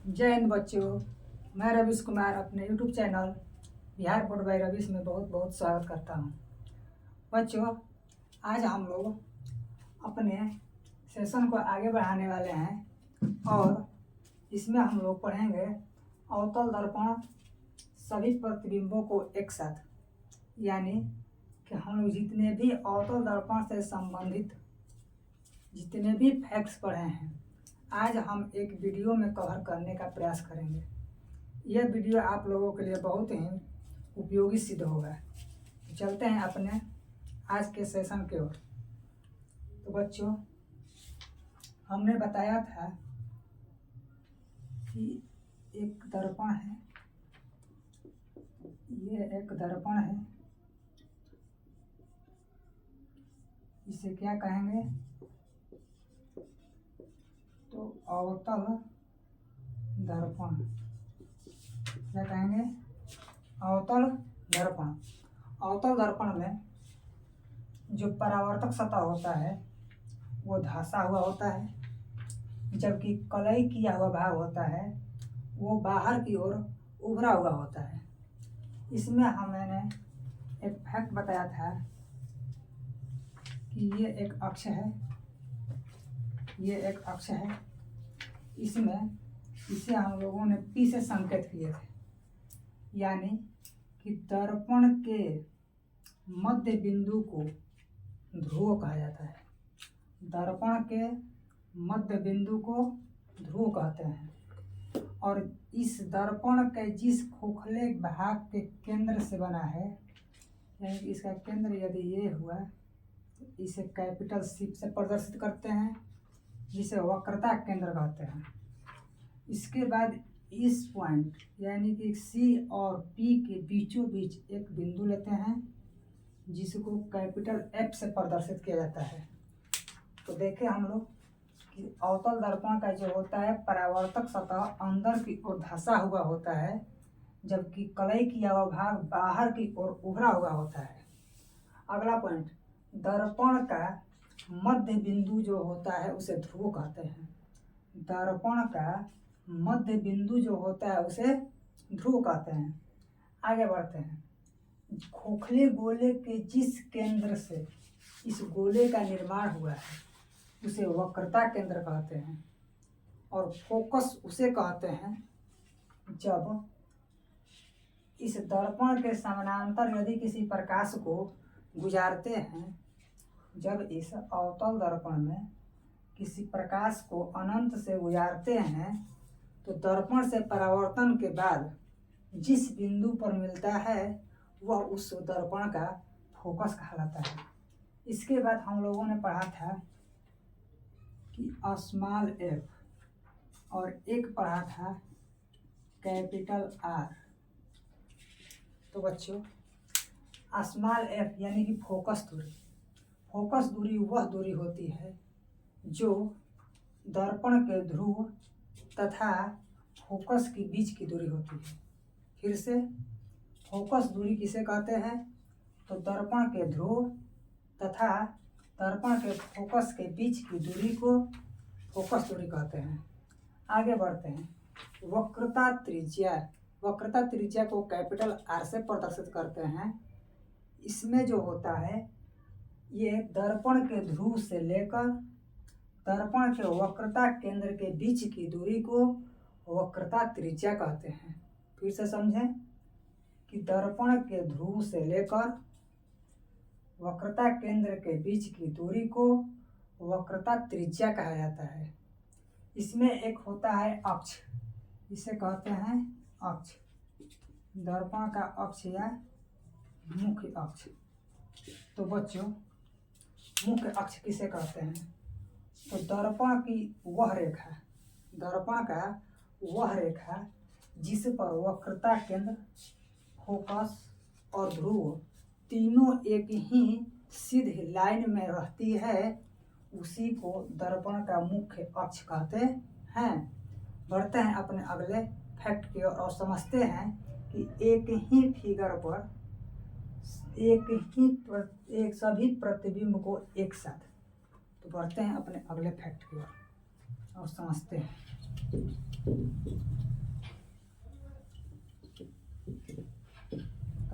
जय हिंद बच्चों। मैं रवीश कुमार अपने YouTube channel Bihar board by Ravish में बहुत बहुत स्वागत करता हूं। बच्चों, आज हम लोग अपने सेशन को आगे बढ़ाने वाले हैं और इसमें हम लोग पढ़ेंगे अवतल दर्पण सभी प्रतिबिंबों को एक साथ, यानी कि हम लोग जितने भी अवतल दर्पण से संबंधित जितने भी फैक्ट्स पढ़े हैं आज हम एक वीडियो में कवर करने का प्रयास करेंगे। यह वीडियो आप लोगों के लिए बहुत ही उपयोगी सिद्ध होगा। चलते हैं अपने आज के सेशन की ओर। तो बच्चों, हमने बताया था कि एक दर्पण है, ये एक दर्पण है, इसे क्या कहेंगे? तो अवतल दर्पण। क्या कहेंगे? अवतल दर्पण। अवतल दर्पण में जो परावर्तक सतह होता है वो धंसा हुआ होता है, जबकि कलई किया हुआ भाग होता है वो बाहर की ओर उभरा हुआ होता है। इसमें मैंने एक फैक्ट बताया था कि ये एक अक्ष है, ये एक अक्ष है। इसमें इसे हम लोगों ने P से संकेत किए थे, यानी कि दर्पण के मध्य बिंदु को ध्रुव कहा जाता है। दर्पण के मध्य बिंदु को ध्रुव कहते हैं और इस दर्पण के जिस खोखले भाग के केंद्र से बना है, यानी कि इसका केंद्र यदि ये हुआ तो इसे कैपिटल C से प्रदर्शित करते हैं, जिसे वक्रता केंद्र कहते हैं। इसके बाद इस पॉइंट यानी कि C और P के बीचों बीच एक बिंदु लेते हैं जिसको कैपिटल F से प्रदर्शित किया जाता है। तो देखें हम लोग कि अवतल दर्पण का जो होता है परावर्तक सतह अंदर की ओर धंसा हुआ होता है, जबकि कलई किया हुआ भाग बाहर की ओर उभरा हुआ होता है। अगला पॉइंट, दर्पण का मध्य बिंदु जो होता है उसे ध्रुव कहते हैं। दर्पण का मध्य बिंदु जो होता है उसे ध्रुव कहते हैं। आगे बढ़ते हैं। खोखले गोले के जिस केंद्र से इस गोले का निर्माण हुआ है उसे वक्रता केंद्र कहते हैं और फोकस उसे कहते हैं जब इस दर्पण के समानांतर यदि किसी प्रकाश को गुजारते हैं, जब इस अवतल दर्पण में किसी प्रकाश को अनंत से गुजारते हैं तो दर्पण से परावर्तन के बाद जिस बिंदु पर मिलता है वह उस दर्पण का फोकस कहलाता है। इसके बाद हम लोगों ने पढ़ा था कि स्मॉल f और एक पढ़ा था कैपिटल R। तो बच्चों, स्मॉल f यानी कि फोकस दूरी वह दूरी होती है जो दर्पण के ध्रुव तथा फोकस के बीच की दूरी होती है। फिर से, फोकस दूरी किसे कहते हैं? तो दर्पण के ध्रुव तथा दर्पण के फोकस के बीच की दूरी को फोकस दूरी कहते हैं। आगे बढ़ते हैं। वक्रता त्रिज्या को कैपिटल R से प्रदर्शित करते हैं। इसमें जो होता है ये दर्पण के ध्रुव से लेकर दर्पण के वक्रता केंद्र के बीच की दूरी को वक्रता त्रिज्या कहते हैं। फिर से समझें कि दर्पण के ध्रुव से लेकर वक्रता केंद्र के बीच की दूरी को वक्रता त्रिज्या कहा जाता है। इसमें एक होता है अक्ष, इसे कहते हैं अक्ष, दर्पण का अक्ष या मुख्य अक्ष। तो बच्चों, मुख्य अक्ष किसे कहते हैं? तो दर्पण की वह रेखा, दर्पण का वह रेखा जिस पर वक्रता केंद्र, फोकस और ध्रुव तीनों एक ही सीधी लाइन में रहती है, उसी को दर्पण का मुख्य अक्ष कहते हैं। बढ़ते हैं अपने अगले फैक्ट की ओर और समझते हैं कि एक ही फिगर पर एक सभी प्रतिबिंब को एक साथ। तो बढ़ते हैं अपने अगले फैक्ट की ओर और समझते हैं। तो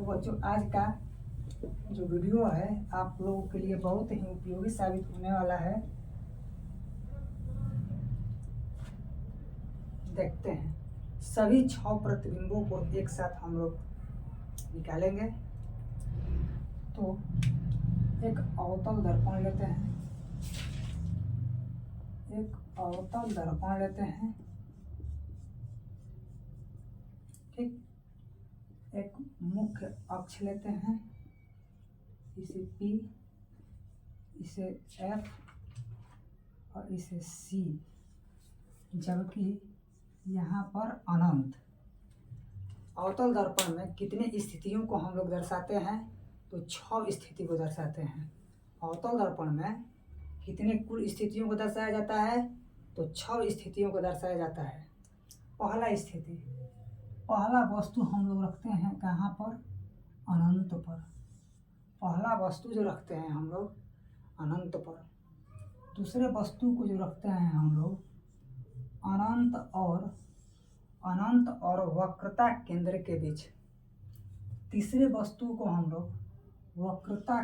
बच्चों आज का जो वीडियो है आप लोगों के लिए बहुत ही उपयोगी साबित होने वाला है। देखते हैं सभी 6 प्रतिबिंबों को एक साथ हम लोग निकालेंगे। तो एक अवतल दर्पण लेते हैं, एक अवतल दर्पण लेते हैं, ठीक। एक मुख्य अक्ष लेते हैं, इसे P, इसे F और इसे C, जबकि यहाँ पर अनंत। अवतल दर्पण में कितने स्थितियों को हम लोग दर्शाते हैं? तो 6 स्थिति को दर्शाते हैं। अवतल दर्पण में कितने कुल स्थितियों को दर्शाया जाता है? तो 6 स्थितियों को दर्शाया जाता है। पहला स्थिति, पहला वस्तु हम लोग रखते हैं कहाँ पर? अनंत पर। पहला वस्तु जो रखते हैं हम लोग अनंत पर। दूसरे वस्तु को जो रखते हैं हम लोग अनंत और वक्रता केंद्र के बीच। तीसरे वस्तु को हम लोग वक्रता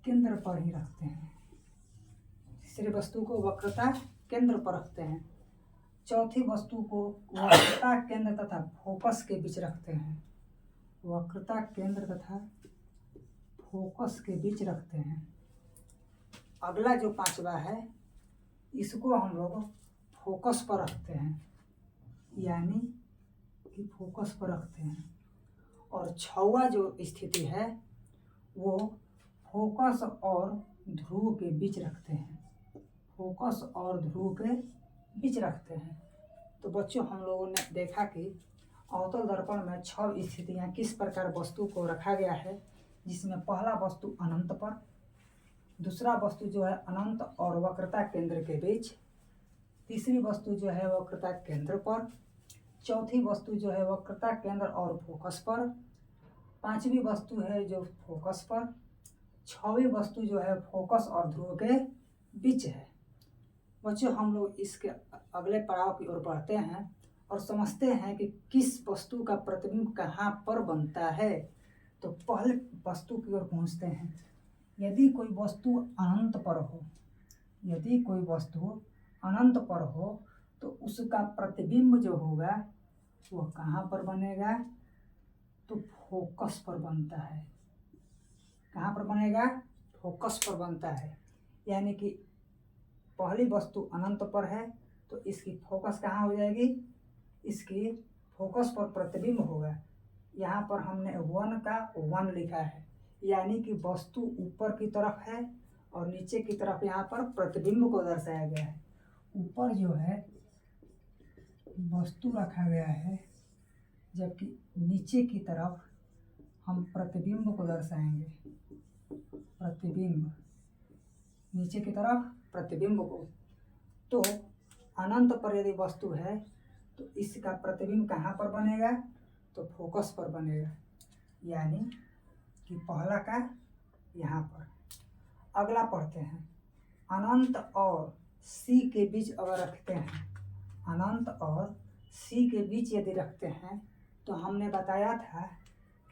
केंद्र पर ही रखते हैं। तीसरे वस्तु को वक्रता केंद्र पर रखते हैं। चौथी वस्तु को वक्रता केंद्र तथा फोकस के बीच रखते हैं। वक्रता केंद्र तथा फोकस के बीच रखते हैं। अगला जो 5वां है इसको हम लोग फोकस पर रखते हैं, यानी कि फोकस पर रखते हैं। और 6वां जो स्थिति है वो फोकस और ध्रुव के बीच रखते हैं। फोकस और ध्रुव के बीच रखते हैं। तो बच्चों हम लोगों ने देखा कि अवतल दर्पण में 6 स्थितियां किस प्रकार वस्तु को रखा गया है, जिसमें पहला वस्तु अनंत पर, दूसरा वस्तु जो है अनंत और वक्रता केंद्र के बीच, तीसरी वस्तु जो है वक्रता केंद्र पर, चौथी वस्तु जो है वक्रता केंद्र और फोकस पर, 5वीं वस्तु है जो फोकस पर, 6वीं वस्तु जो है फोकस और ध्रुव के बीच है। बच्चों हम लोग इसके अगले पड़ाव की ओर बढ़ते हैं और समझते हैं कि किस वस्तु का प्रतिबिंब कहाँ पर बनता है। तो पहले वस्तु की ओर पहुँचते हैं। यदि कोई वस्तु अनंत पर हो, यदि कोई वस्तु अनंत पर हो तो उसका प्रतिबिंब जो होगा वह कहाँ पर बनेगा? तो फोकस पर बनता है। कहाँ पर बनेगा? फोकस पर बनता है। यानी कि पहली वस्तु अनंत पर है तो इसकी फोकस कहाँ हो जाएगी? इसकी फोकस पर प्रतिबिंब होगा। यहाँ पर हमने 1 का 1 लिखा है, यानी कि वस्तु ऊपर की तरफ है और नीचे की तरफ यहाँ पर प्रतिबिंब को दर्शाया गया है। ऊपर जो है वस्तु रखा गया है, जबकि नीचे की तरफ हम प्रतिबिंब को दर्शाएंगे। प्रतिबिंब, नीचे की तरफ प्रतिबिंब को। तो अनंत पर यदि वस्तु है तो इसका प्रतिबिंब कहाँ पर बनेगा? तो फोकस पर बनेगा, यानी कि पहला का यहाँ पर। अगला पढ़ते हैं, अनंत और C के बीच अगर रखते हैं, अनंत और C के बीच यदि रखते हैं तो हमने बताया था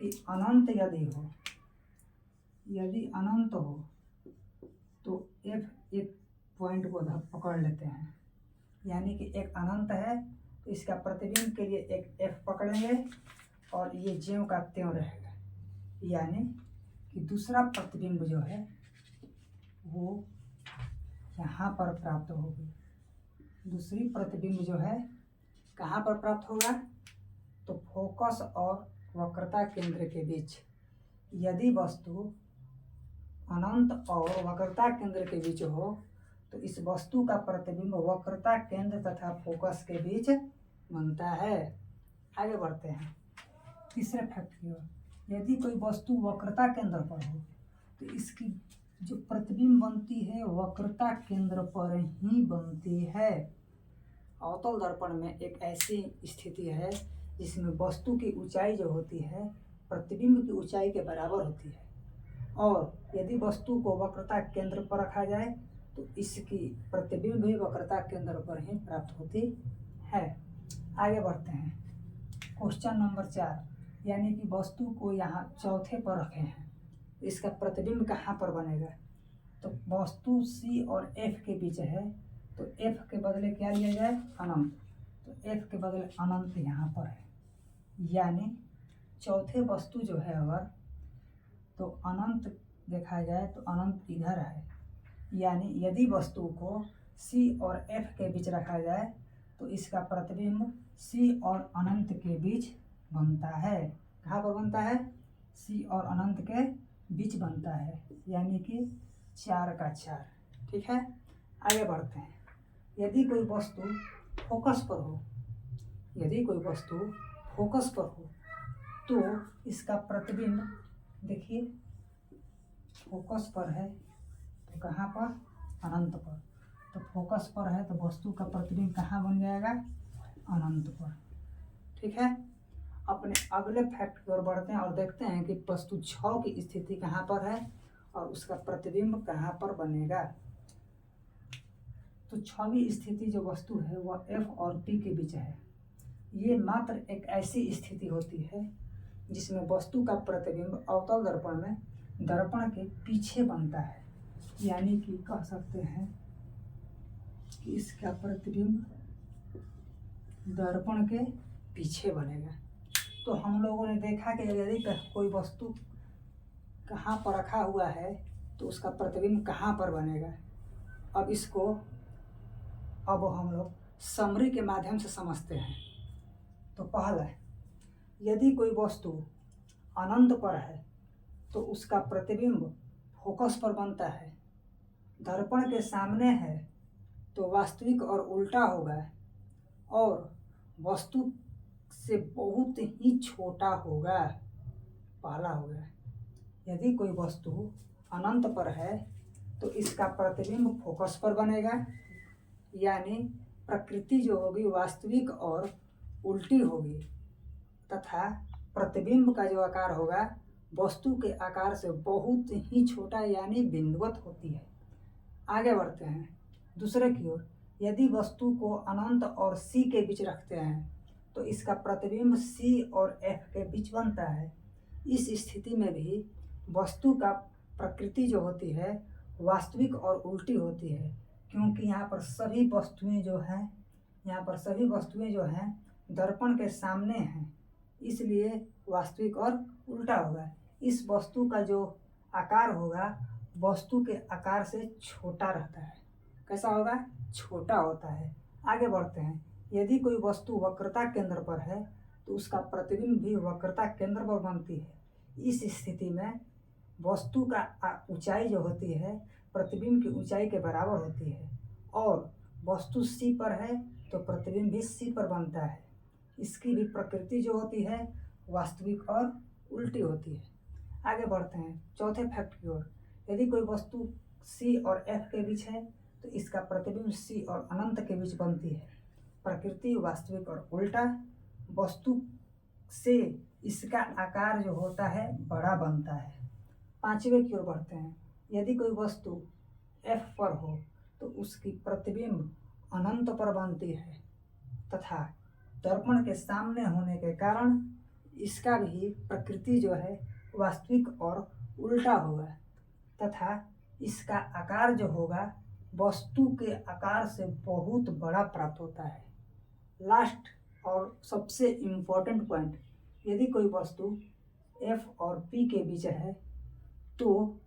कि अनंत यदि अनंत हो तो F एक पॉइंट को पकड़ लेते हैं, यानी कि एक अनंत है तो इसका प्रतिबिंब के लिए एक F पकड़ेंगे और ये ज्यों का त्यों रहेगा, यानी कि दूसरा प्रतिबिंब जो है वो यहाँ पर प्राप्त होगी। दूसरी प्रतिबिंब जो है कहाँ पर प्राप्त होगा? तो फोकस और वक्रता केंद्र के बीच। यदि वस्तु अनंत और वक्रता केंद्र के बीच हो तो इस वस्तु का प्रतिबिंब वक्रता केंद्र तथा फोकस के बीच बनता है। आगे बढ़ते हैं तीसरे फैक्ट की ओर। यदि कोई वस्तु वक्रता केंद्र पर हो तो इसकी जो प्रतिबिंब बनती है वक्रता केंद्र पर ही बनती है। अवतल दर्पण में एक ऐसी स्थिति है जिसमें वस्तु की ऊंचाई जो होती है प्रतिबिंब की ऊंचाई के बराबर होती है, और यदि वस्तु को वक्रता केंद्र पर रखा जाए तो इसकी प्रतिबिंब भी वक्रता केंद्र पर ही प्राप्त होती है। आगे बढ़ते हैं। क्वेश्चन नंबर 4, यानी कि वस्तु को यहाँ चौथे पर रखे हैं, इसका प्रतिबिंब कहाँ पर बनेगा? तो वस्तु C और F के बीच है, तो F के बदले क्या लिया जाए? अनंत। तो F के बदले अनंत यहाँ पर है, यानी चौथे वस्तु जो है अगर, तो अनंत देखा जाए तो अनंत इधर है, यानी यदि वस्तु को C और F के बीच रखा जाए तो इसका प्रतिबिंब C और अनंत के बीच बनता है। कहाँ पर बनता है? C और अनंत के बीच बनता है, यानी कि 4 का 4। ठीक है, आगे बढ़ते हैं। यदि कोई वस्तु फोकस पर हो, यदि कोई वस्तु फोकस पर हो तो इसका प्रतिबिंब देखिए, फोकस पर है तो कहाँ पर? अनंत पर। तो फोकस पर है तो वस्तु का प्रतिबिंब कहाँ बन जाएगा? अनंत पर। ठीक है, अपने अगले फैक्ट की ओर बढ़ते हैं और देखते हैं कि वस्तु 6 की स्थिति कहाँ पर है और उसका प्रतिबिंब कहाँ पर बनेगा। तो 6वीं स्थिति जो वस्तु है वह F और P के बीच है। ये मात्र एक ऐसी स्थिति होती है जिसमें वस्तु का प्रतिबिंब अवतल दर्पण में दर्पण के पीछे बनता है, यानी कि कह सकते हैं कि इसका प्रतिबिंब दर्पण के पीछे बनेगा। तो हम लोगों ने देखा कि यदि कोई वस्तु कहाँ पर रखा हुआ है तो उसका प्रतिबिंब कहाँ पर बनेगा। अब इसको हम लोग समरी के माध्यम से समझते हैं। तो पहला, यदि कोई वस्तु अनंत पर है तो उसका प्रतिबिंब फोकस पर बनता है। दर्पण के सामने है तो वास्तविक और उल्टा होगा और वस्तु से बहुत ही छोटा होगा। पहला हो गया। यदि कोई वस्तु अनंत पर है तो इसका प्रतिबिंब फोकस पर बनेगा, यानी प्रकृति जो होगी वास्तविक और उल्टी होगी तथा प्रतिबिंब का जो आकार होगा वस्तु के आकार से बहुत ही छोटा, यानी बिंदुवत होती है। आगे बढ़ते हैं दूसरे की ओर। यदि वस्तु को अनंत और C के बीच रखते हैं तो इसका प्रतिबिंब C और F के बीच बनता है। इस स्थिति में भी वस्तु का प्रकृति जो होती है वास्तविक और उल्टी होती है, क्योंकि यहाँ पर सभी वस्तुएं जो हैं दर्पण के सामने हैं, इसलिए वास्तविक और उल्टा होगा। इस वस्तु का जो आकार होगा वस्तु के आकार से छोटा रहता है। कैसा होगा? छोटा होता है। आगे बढ़ते हैं। यदि कोई वस्तु वक्रता केंद्र पर है तो उसका प्रतिबिंब भी वक्रता केंद्र पर बनती है। इस स्थिति में वस्तु का ऊंचाई जो होती है प्रतिबिंब की ऊंचाई के बराबर होती है और वस्तु C पर है तो प्रतिबिंब भी C पर बनता है। इसकी भी प्रकृति जो होती है वास्तविक और उल्टी होती है। आगे बढ़ते हैं चौथे फैक्ट की ओर। यदि कोई वस्तु C और F के बीच है तो इसका प्रतिबिंब C और अनंत के बीच बनती है। प्रकृति वास्तविक और उल्टा, वस्तु से इसका आकार जो होता है बड़ा बनता है। पांचवें की ओर बढ़ते हैं। यदि कोई वस्तु F पर हो तो उसकी प्रतिबिंब अनंत पर बनती है तथा दर्पण के सामने होने के कारण इसका भी प्रकृति जो है वास्तविक और उल्टा होगा तथा इसका आकार जो होगा वस्तु के आकार से बहुत बड़ा प्राप्त होता है। लास्ट और सबसे इम्पोर्टेंट पॉइंट, यदि कोई वस्तु F और P के बीच है तो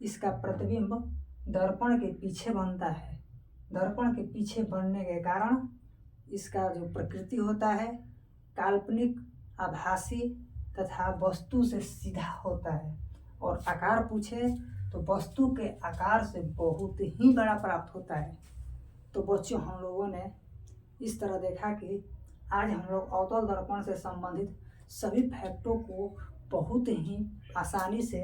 इसका प्रतिबिंब दर्पण के पीछे बनता है। दर्पण के पीछे बनने के कारण इसका जो प्रकृति होता है काल्पनिक, आभासी तथा वस्तु से सीधा होता है और आकार पूछे तो वस्तु के आकार से बहुत ही बड़ा प्राप्त होता है। तो बच्चों, हम लोगों ने इस तरह देखा कि आज हम लोग अवतल दर्पण से संबंधित सभी फैक्टों को बहुत ही आसानी से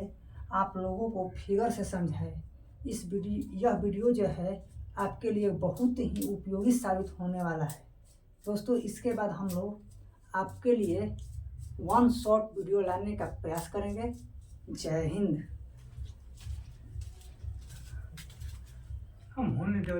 आप लोगों को फिगर से समझाए। यह वीडियो जो है आपके लिए बहुत ही उपयोगी साबित होने वाला है। दोस्तों, इसके बाद हम लोग आपके लिए 1 शॉर्ट वीडियो लाने का प्रयास करेंगे। जय हिंद। हम होने दो।